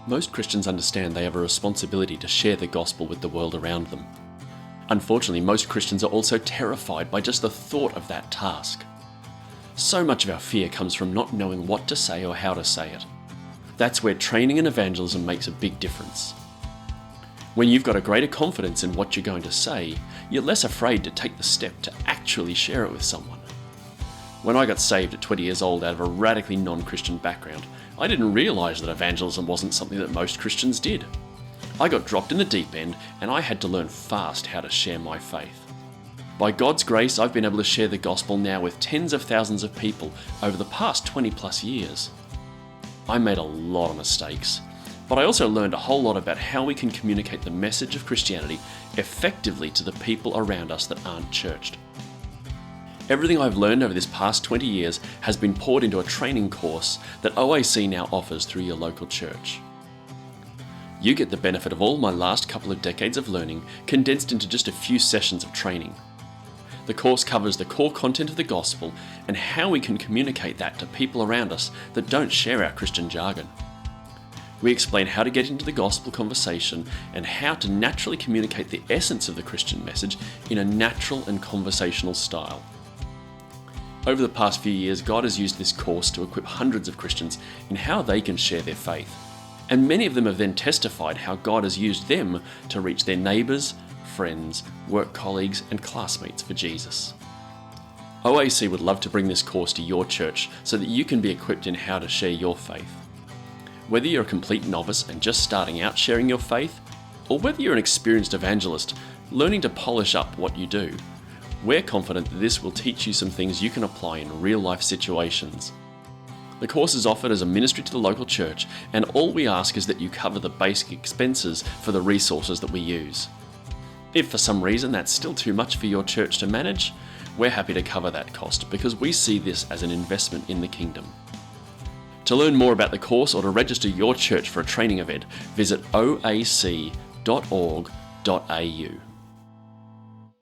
Most Christians understand they have a responsibility to share the gospel with the world around them. Unfortunately, most Christians are also terrified by just the thought of that task. So much of our fear comes from not knowing what to say or how to say it. That's where training in evangelism makes a big difference. When you've got a greater confidence in what you're going to say, you're less afraid to take the step to actually share it with someone. When I got saved at 20 years old out of a radically non-Christian background, I didn't realise that evangelism wasn't something that most Christians did. I got dropped in the deep end and I had to learn fast how to share my faith. By God's grace, I've been able to share the gospel now with tens of thousands of people over the past 20 plus years. I made a lot of mistakes, but I also learned a whole lot about how we can communicate the message of Christianity effectively to the people around us that aren't churched. Everything I've learned over this past 20 years has been poured into a training course that OAC now offers through your local church. You get the benefit of all my last couple of decades of learning condensed into just a few sessions of training. The course covers the core content of the gospel and how we can communicate that to people around us that don't share our Christian jargon. We explain how to get into the gospel conversation and how to naturally communicate the essence of the Christian message in a natural and conversational style. Over the past few years, God has used this course to equip hundreds of Christians in how they can share their faith. And many of them have then testified how God has used them to reach their neighbours, friends, work colleagues, and classmates for Jesus. OAC would love to bring this course to your church so that you can be equipped in how to share your faith. Whether you're a complete novice and just starting out sharing your faith, or whether you're an experienced evangelist learning to polish up what you do, we're confident that this will teach you some things you can apply in real-life situations. The course is offered as a ministry to the local church, and all we ask is that you cover the basic expenses for the resources that we use. If for some reason that's still too much for your church to manage, we're happy to cover that cost because we see this as an investment in the kingdom. To learn more about the course or to register your church for a training event, visit oac.org.au.